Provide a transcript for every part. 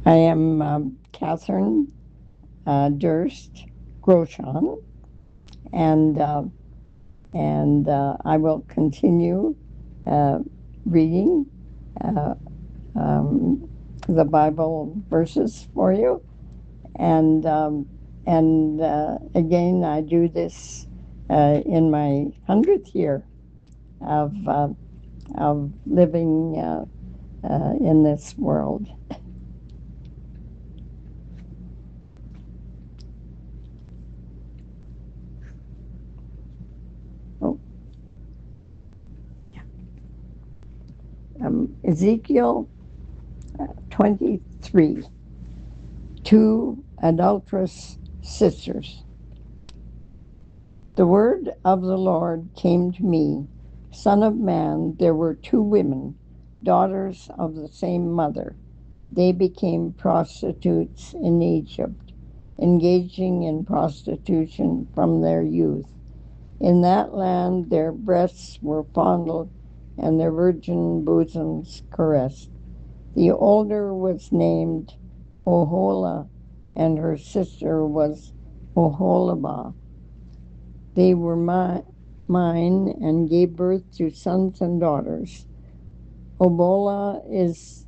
I am Catherine Durst Groshon, and I will continue uh, reading uh, um, the Bible verses for you. And again, I do this in my 100th year of living in this world. Oh, Ezekiel 23. Two adulterous sisters. The word of the Lord came to me, Son of man, there were two women, daughters of the same mother. They became prostitutes in Egypt, engaging in prostitution from their youth. In that land their breasts were fondled and their virgin bosoms caressed. The older was named Ohola, and her sister was Oholibah. They were mine and gave birth to sons and daughters. Obola is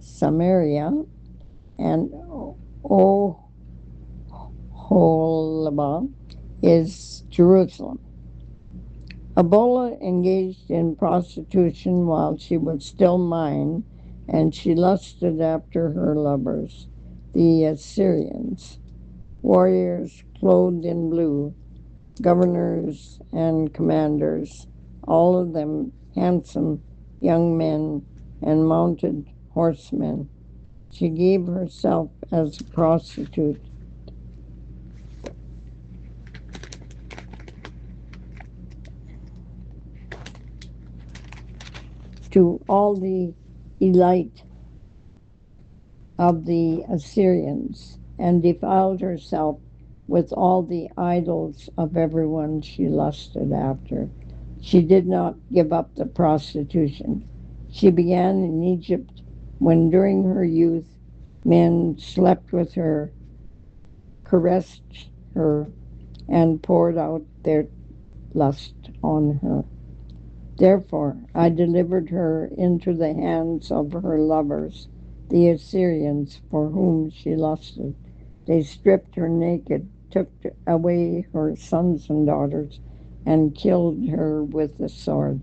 Samaria, and Oholibah is Jerusalem. Obola engaged in prostitution while she was still mine, and she lusted after her lovers, the Assyrians, warriors clothed in blue, governors and commanders, all of them handsome young men and mounted horsemen. She gave herself as a prostitute to all the elite of the Assyrians and defiled herself with all the idols of everyone she lusted after. She did not give up the prostitution. She began in Egypt when during her youth men slept with her, caressed her, and poured out their lust on her. Therefore I delivered her into the hands of her lovers, the Assyrians, for whom she lusted. They stripped her naked, took away her sons and daughters, and killed her with the sword.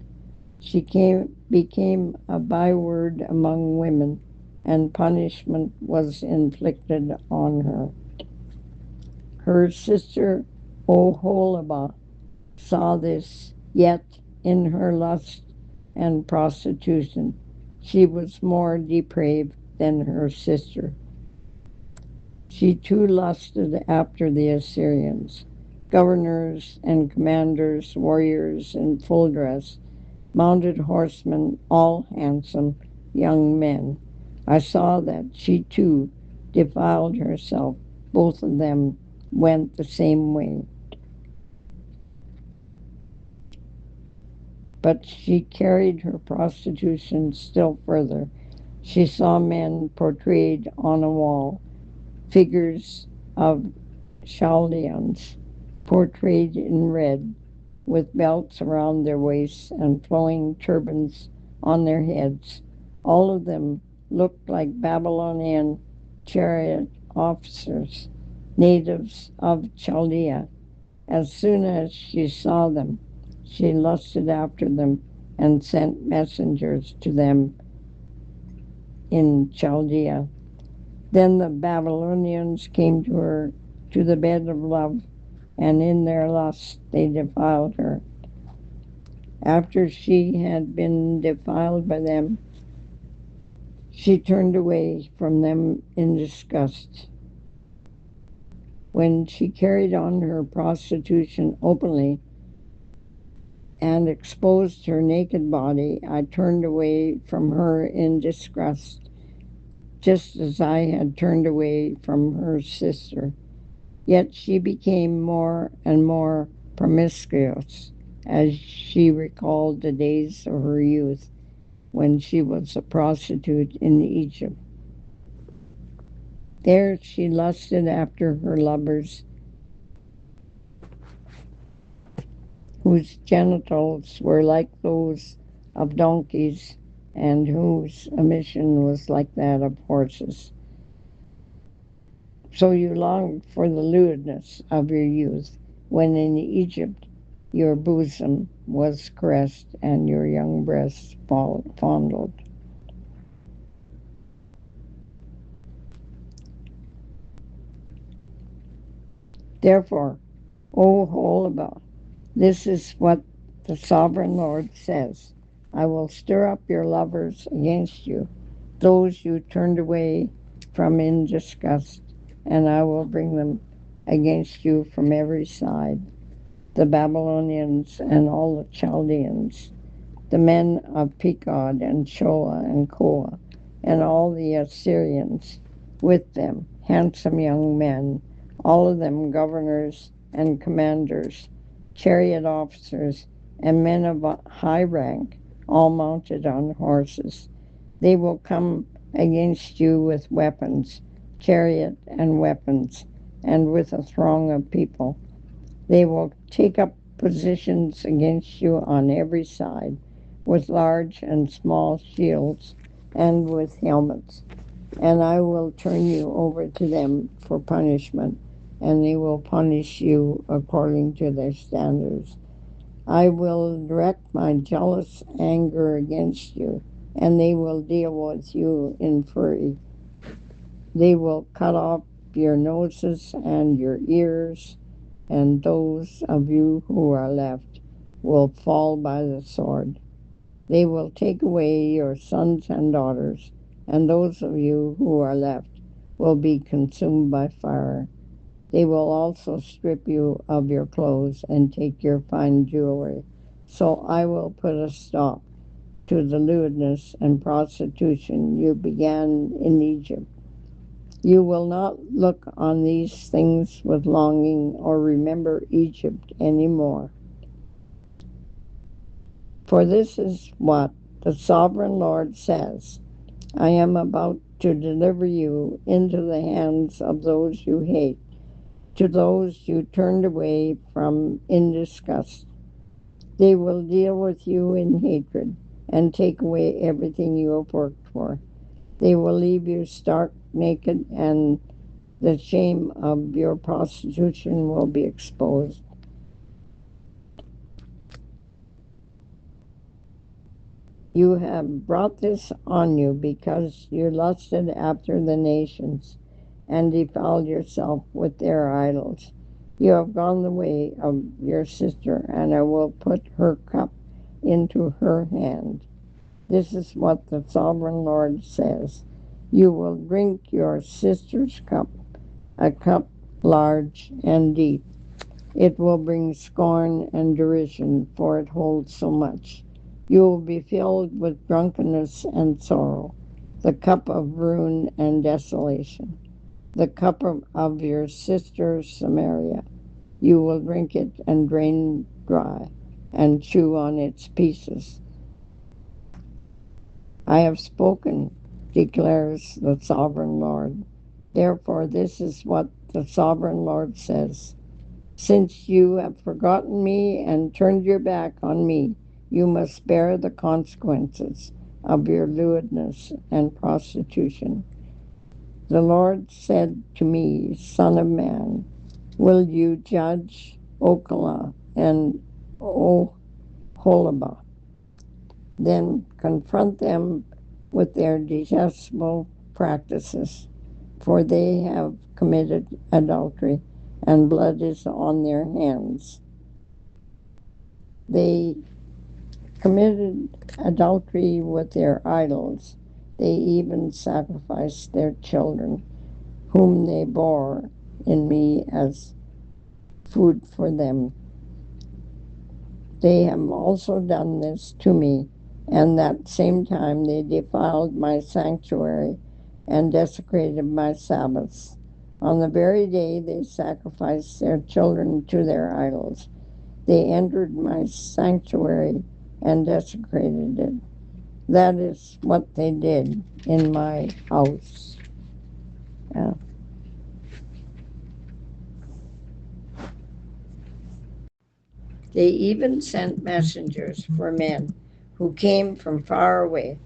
Became a byword among women, and punishment was inflicted on her. Her sister Oholibah saw this, yet in her lust and prostitution she was more depraved than her sister. She too lusted after the Assyrians, governors and commanders, warriors in full dress, mounted horsemen, all handsome young men. I saw that she too defiled herself. Both of them went the same way. But she carried her prostitution still further. She saw men portrayed on a wall, figures of Chaldeans, portrayed in red, with belts around their waists and flowing turbans on their heads. All of them looked like Babylonian chariot officers, natives of Chaldea. As soon as she saw them, she lusted after them and sent messengers to them in Chaldea. Then the Babylonians came to her to the bed of love, and in their lust they defiled her. After she had been defiled by them, she turned away from them in disgust. When she carried on her prostitution openly and exposed her naked body, I turned away from her in disgust, just as I had turned away from her sister. Yet she became more and more promiscuous as she recalled the days of her youth when she was a prostitute in Egypt. There she lusted after her lovers, whose genitals were like those of donkeys and whose emission was like that of horses. So you longed for the lewdness of your youth, when in Egypt your bosom was caressed and your young breasts fondled. Therefore, O Holabah, this is what the sovereign Lord says: I will stir up your lovers against you, those you turned away from in disgust, and I will bring them against you from every side, the Babylonians and all the Chaldeans, the men of Pekod and Shoa and Koa, and all the Assyrians with them, handsome young men, all of them governors and commanders, chariot officers, and men of high rank, all mounted on horses. They will come against you with weapons, chariot and weapons, and with a throng of people. They will take up positions against you on every side, with large and small shields and with helmets. And I will turn you over to them for punishment, and they will punish you according to their standards. I will direct my jealous anger against you, and they will deal with you in fury. They will cut off your noses and your ears, and those of you who are left will fall by the sword. They will take away your sons and daughters, and those of you who are left will be consumed by fire. They will also strip you of your clothes and take your fine jewelry. So I will put a stop to the lewdness and prostitution you began in Egypt. You will not look on these things with longing or remember Egypt any more. For this is what the sovereign Lord says: I am about to deliver you into the hands of those you hate, to those you turned away from in disgust. They will deal with you in hatred and take away everything you have worked for. They will leave you stark naked, and the shame of your prostitution will be exposed. You have brought this on you because you lusted after the nations and defiled yourself with their idols. You have gone the way of your sister, and I will put her cup into her hand. This is what the sovereign Lord says: you will drink your sister's cup, a cup large and deep. It will bring scorn and derision, for it holds so much. You will be filled with drunkenness and sorrow, the cup of ruin and desolation, the cup of your sister Samaria. You will drink it and drain dry, and chew on its pieces. I have spoken, declares the sovereign Lord. Therefore, this is what the sovereign Lord says: since you have forgotten me and turned your back on me, you must bear the consequences of your lewdness and prostitution. The Lord said to me, Son of man, will you judge Okala and Oholabah? Then confront them with their detestable practices, for they have committed adultery, and blood is on their hands. They committed adultery with their idols. They even sacrificed their children, whom they bore in me as food for them. They have also done this to me, and at the same time they defiled my sanctuary and desecrated my Sabbaths. On the very day they sacrificed their children to their idols, they entered my sanctuary and desecrated it. That is what they did in my house. They even sent messengers for men who came from far away.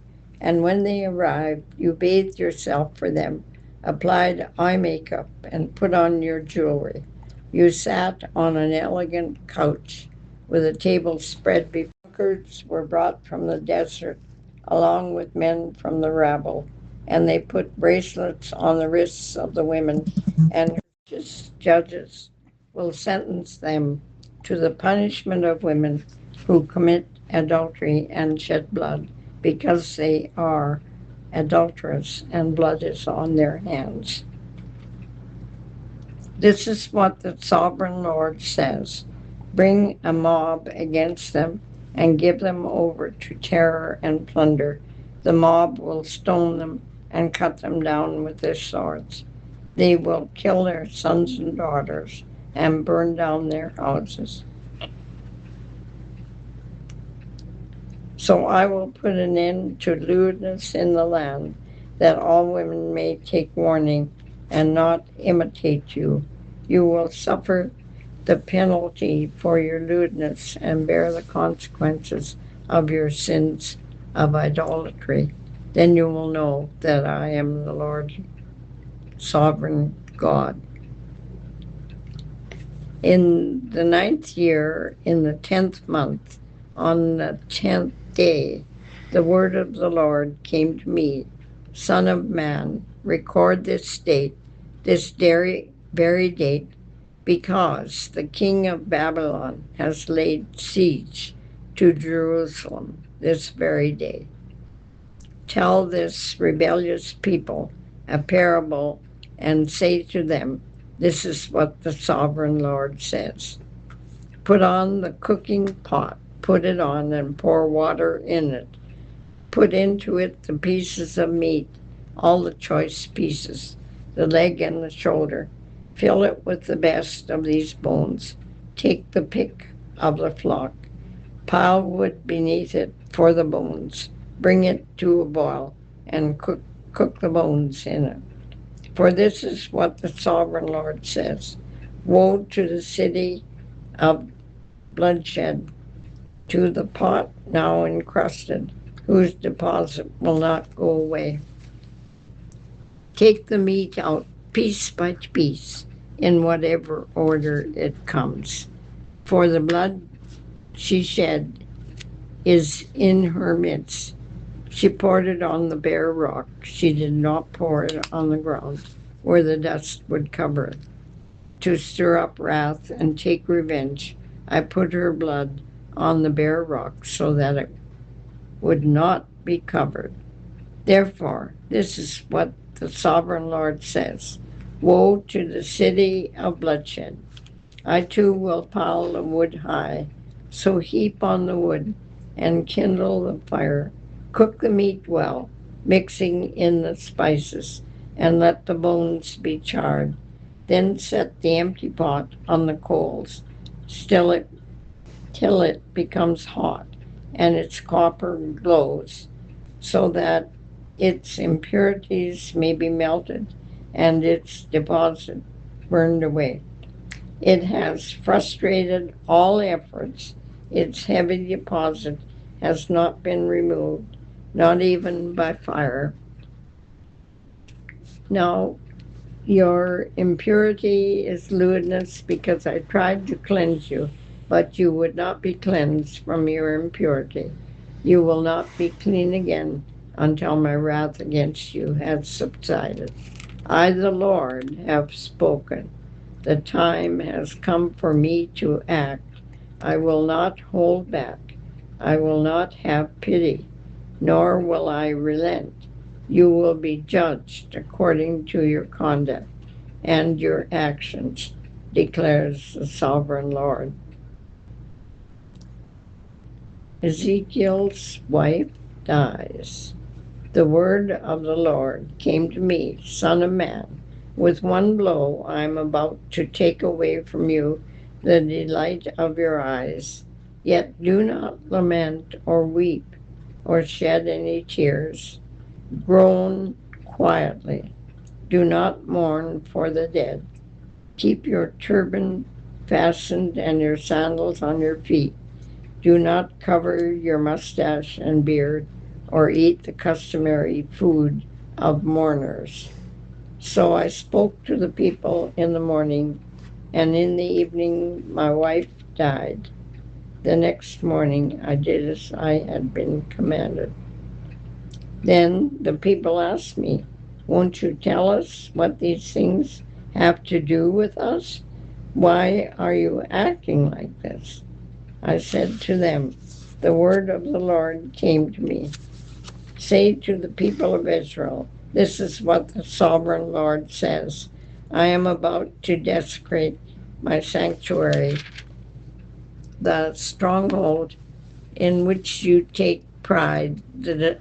And when they arrived, you bathed yourself for them, applied eye makeup, and put on your jewelry. You sat on an elegant couch with a table spread before you. Drunkards were brought from the desert along with men from the rabble, and they put bracelets on the wrists of the women, and judges will sentence them to the punishment of women who commit adultery and shed blood, because they are adulterous and blood is on their hands. This is what the sovereign Lord says: bring a mob against them and give them over to terror and plunder. The mob will stone them and cut them down with their swords. They will kill their sons and daughters and burn down their houses. So I will put an end to lewdness in the land, that all women may take warning and not imitate you. You will suffer the penalty for your lewdness and bear the consequences of your sins of idolatry. Then you will know that I am the Lord sovereign God. In the 9th year, in the 10th month, on the 10th day, the word of the Lord came to me: Son of man, record this date, this very date, because the king of Babylon has laid siege to Jerusalem this very day. Tell this rebellious people a parable and say to them, this is what the sovereign Lord says. Put on the cooking pot, put it on and pour water in it. Put into it the pieces of meat, all the choice pieces, the leg and the shoulder. Fill it with the best of these bones. Take the pick of the flock. Pile wood beneath it for the bones. Bring it to a boil and cook the bones in it. For this is what the sovereign Lord says: woe to the city of bloodshed, to the pot now encrusted, whose deposit will not go away. Take the meat out piece by piece, in whatever order it comes. For the blood she shed is in her midst. She poured it on the bare rock. She did not pour it on the ground, where the dust would cover it. To stir up wrath and take revenge, I put her blood on the bare rock so that it would not be covered. Therefore, this is what the sovereign Lord says: woe to the city of bloodshed! I too will pile the wood high, so heap on the wood and kindle the fire. Cook the meat well, mixing in the spices, and let the bones be charred. Then set the empty pot on the coals, still it till it becomes hot, and its copper glows, so that its impurities may be melted and its deposit burned away. It has frustrated all efforts. Its heavy deposit has not been removed, not even by fire. Now your impurity is lewdness, because I tried to cleanse you, but you would not be cleansed from your impurity. You will not be clean again until my wrath against you has subsided. I, the Lord, have spoken. The time has come for me to act. I will not hold back. I will not have pity, nor will I relent. You will be judged according to your conduct and your actions, declares the sovereign Lord. Ezekiel's wife dies. The word of the Lord came to me: Son of man, with one blow I am about to take away from you the delight of your eyes. Yet do not lament or weep or shed any tears. Groan quietly. Do not mourn for the dead. Keep your turban fastened and your sandals on your feet. Do not cover your mustache and beard or eat the customary food of mourners. So I spoke to the people in the morning, and in the evening my wife died. The next morning I did as I had been commanded. Then the people asked me, "Won't you tell us what these things have to do with us? Why are you acting like this?" I said to them, "The word of the Lord came to me. Say to the people of Israel, this is what the sovereign Lord says. I am about to desecrate my sanctuary, the stronghold in which you take pride, the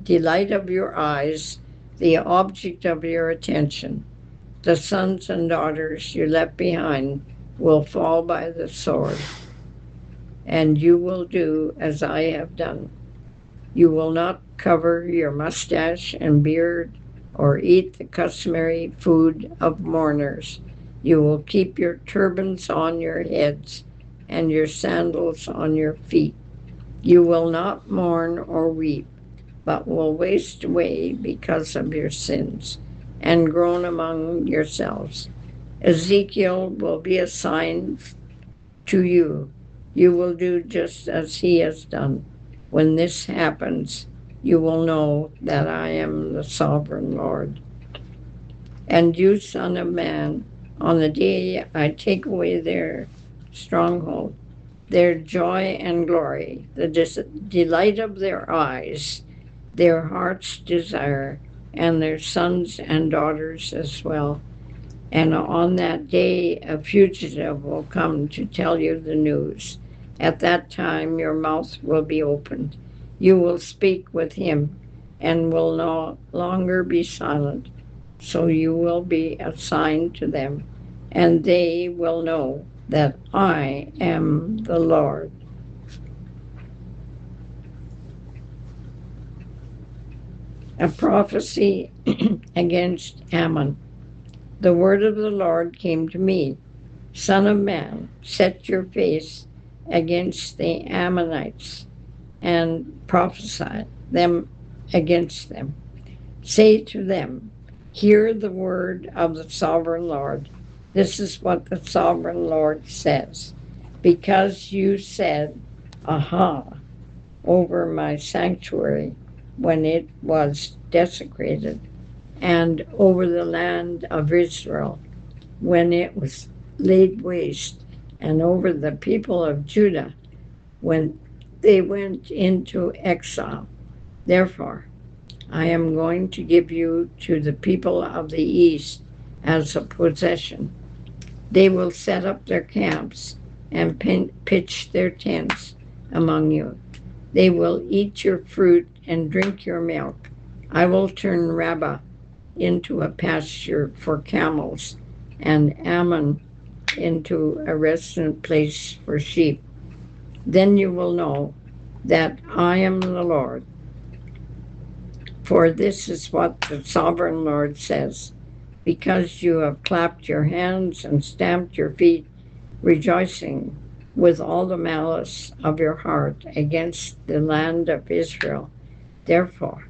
delight of your eyes, the object of your attention. The sons and daughters you left behind will fall by the sword, and you will do as I have done. You will not cover your mustache and beard or eat the customary food of mourners. You will keep your turbans on your heads and your sandals on your feet. You will not mourn or weep, but will waste away because of your sins and groan among yourselves. Ezekiel will be a sign to you. You will do just as he has done. When this happens, you will know that I am the sovereign Lord. And you, son of man, on the day I take away their stronghold, their joy and glory, the delight of their eyes, their heart's desire, and their sons and daughters as well. And on that day, a fugitive will come to tell you the news. At that time, your mouth will be opened. You will speak with him and will no longer be silent. So you will be a sign to them, and they will know that I am the Lord. A prophecy against Ammon. The word of the Lord came to me. Son of man, set your face against the Ammonites and prophesy them against them. Say to them, hear the word of the sovereign Lord. This is what the sovereign Lord says. Because you said, aha, over my sanctuary when it was desecrated, and over the land of Israel when it was laid waste, and over the people of Judah when they went into exile. Therefore, I am going to give you to the people of the east as a possession. They will set up their camps and pitch their tents among you. They will eat your fruit and drink your milk. I will turn Rabbah into a pasture for camels and Ammon into a resident place for sheep. Then you will know that I am the Lord. For this is what the sovereign Lord says. Because you have clapped your hands and stamped your feet, rejoicing with all the malice of your heart against the land of Israel, therefore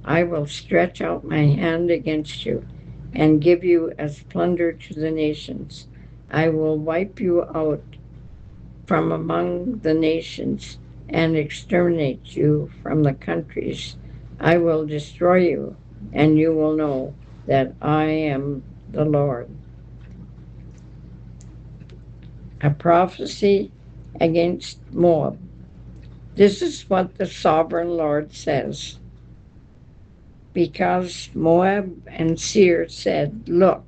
I will stretch out my hand against you and give you as plunder to the nations. I will wipe you out from among the nations and exterminate you from the countries. I will destroy you, and you will know that I am the Lord. A prophecy against Moab. This is what the sovereign Lord says. Because Moab and Seir said, look,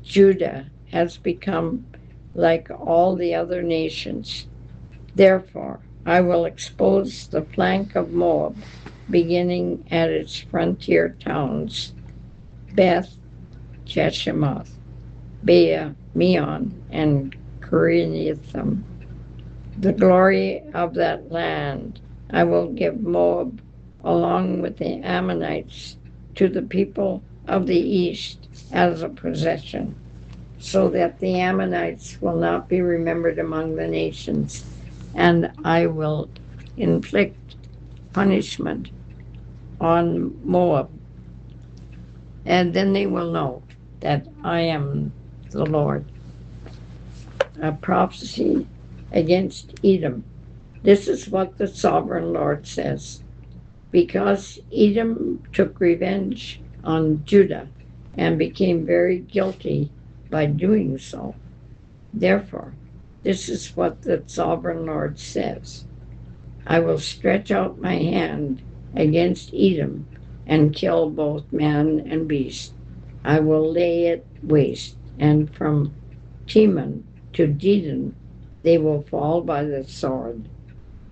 Judah has become like all the other nations. Therefore, I will expose the flank of Moab, beginning at its frontier towns, Beth Jeshimoth, Bea, Meon, and Kiriathim. The glory of that land I will give Moab along with the Ammonites to the people of the east as a possession. so that the Ammonites will not be remembered among the nations, and I will inflict punishment on Moab, and then they will know that I am the Lord. A prophecy against Edom. This is what the sovereign Lord says. Because Edom took revenge on Judah and became very guilty by doing so. Therefore, this is what the sovereign Lord says. I will stretch out my hand against Edom and kill both man and beast. I will lay it waste, and from Teman to Dedan they will fall by the sword.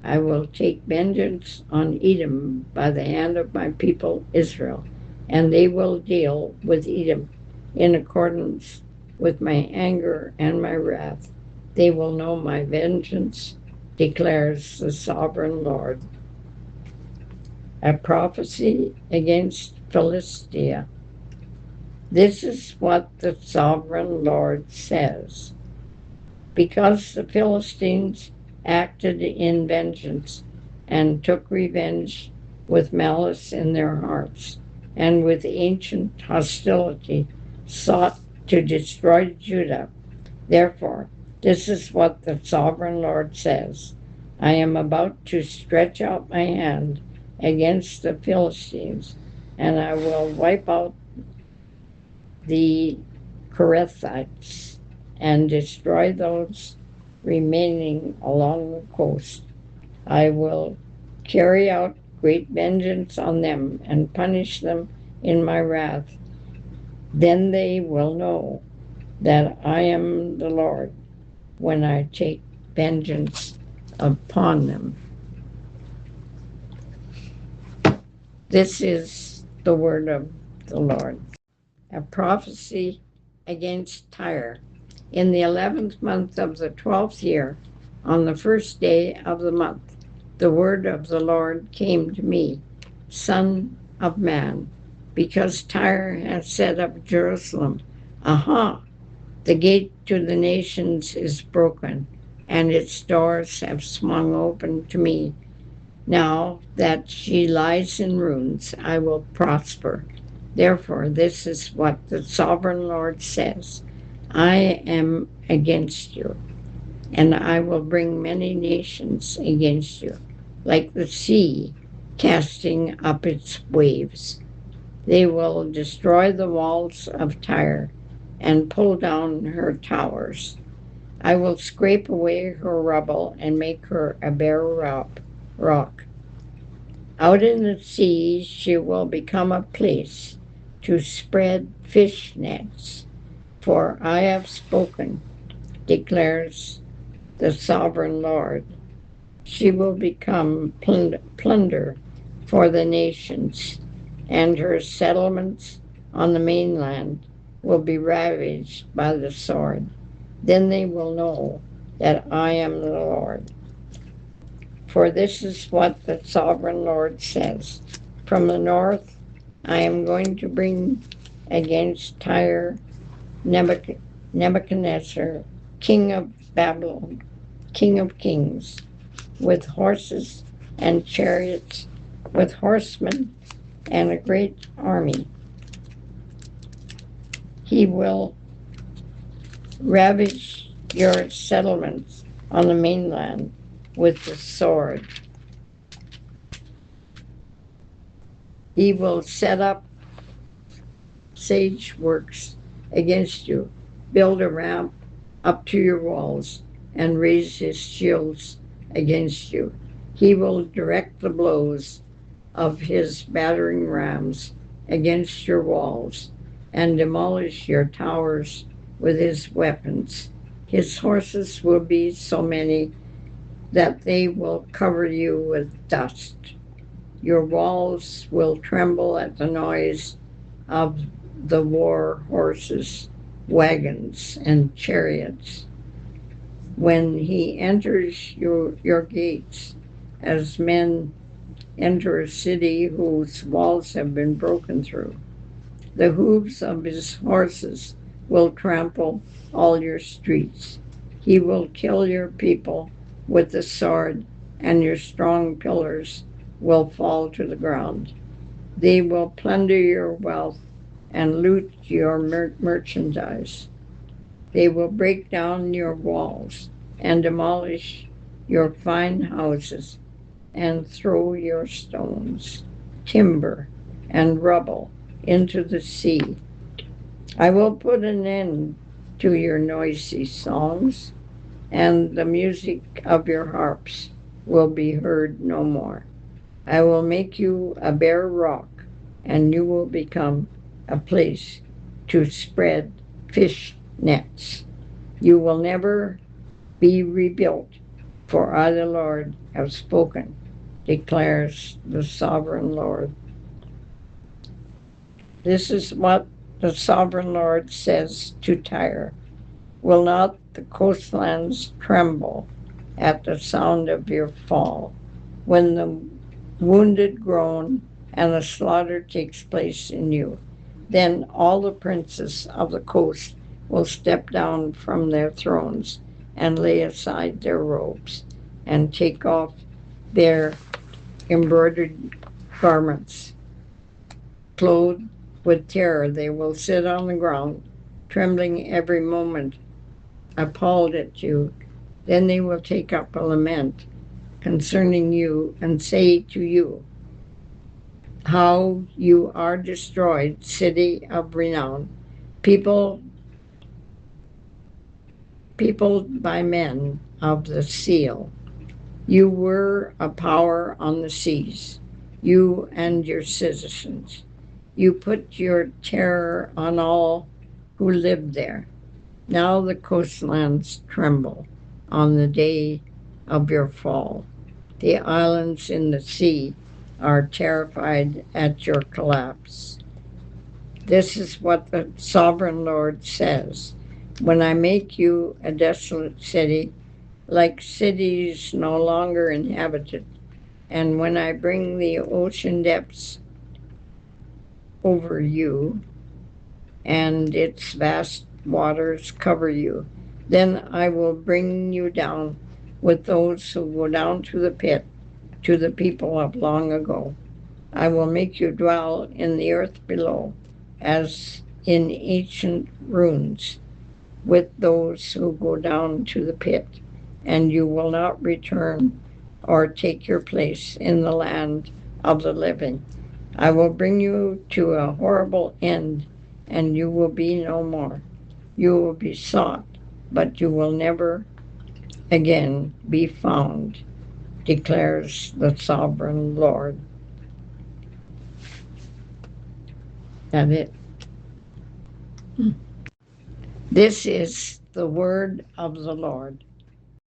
I will take vengeance on Edom by the hand of my people Israel, and they will deal with Edom in accordance with my anger and my wrath. They will know my vengeance, declares the sovereign Lord. A prophecy against Philistia. This is what the sovereign Lord says. Because the Philistines acted in vengeance and took revenge with malice in their hearts, and with ancient hostility sought to destroy Judah. Therefore, this is what the sovereign Lord says. I am about to stretch out my hand against the Philistines, and I will wipe out the Kerethites and destroy those remaining along the coast. I will carry out great vengeance on them and punish them in my wrath. Then they will know that I am the Lord when I take vengeance upon them. This is the word of the Lord. A prophecy against Tyre. In the 11th month of the 12th year, on the first day of the month, the word of the Lord came to me, Son of man, because Tyre has said of Jerusalem, Aha, the gate to the nations is broken, and its doors have swung open to me. Now that she lies in ruins, I will prosper. Therefore, this is what the sovereign Lord says. I am against you, and I will bring many nations against you, like the sea casting up its waves. They will destroy the walls of Tyre and pull down her towers. I will scrape away her rubble and make her a bare rock. Out in the sea she will become a place to spread fish nets. For I have spoken, declares the sovereign Lord. She will become plunder for the nations, and her settlements on the mainland will be ravaged by the sword. Then they will know that I am the Lord. For this is what the sovereign Lord says. From the north I am going to bring against Tyre Nebuchadnezzar, king of Babylon, king of kings, with horses and chariots, with horsemen and a great army. He will ravage your settlements on the mainland with the sword. He will set up siege works against you, build a ramp up to your walls, and raise his shields against you. He will direct the blows of his battering rams against your walls and demolish your towers with his weapons. His horses will be so many that they will cover you with dust. Your walls will tremble at the noise of the war horses, wagons, and chariots. When he enters your gates, as men enter a city whose walls have been broken through, the hooves of his horses will trample all your streets. He will kill your people with the sword, and your strong pillars will fall to the ground. They will plunder your wealth and loot your merchandise. They will break down your walls and demolish your fine houses and throw your stones, timber, and rubble into the sea. I will put an end to your noisy songs, and the music of your harps will be heard no more. I will make you a bare rock, and you will become a place to spread fish nets. You will never be rebuilt, for I, the Lord, have spoken, declares the sovereign Lord. This is what the sovereign Lord says to Tyre. Will not the coastlands tremble at the sound of your fall? When the wounded groan and the slaughter takes place in you, then all the princes of the coast will step down from their thrones and lay aside their robes and take off their embroidered garments. Clothed with terror, they will sit on the ground, trembling every moment, appalled at you. Then they will take up a lament concerning you and say to you, how you are destroyed, city of renown, people peopled by men of the seal. You were a power on the seas, you and your citizens. You put your terror on all who lived there. Now the coastlands tremble on the day of your fall. The islands in the sea are terrified at your collapse. This is what the sovereign Lord says. When I make you a desolate city, like cities no longer inhabited, and when I bring the ocean depths over you, and its vast waters cover you, then I will bring you down with those who go down to the pit, to the people of long ago. I will make you dwell in the earth below, as in ancient ruins, with those who go down to the pit, and you will not return or take your place in the land of the living. I will bring you to a horrible end, and you will be no more. You will be sought, but you will never again be found, declares the sovereign Lord. That it. This is the word of the Lord.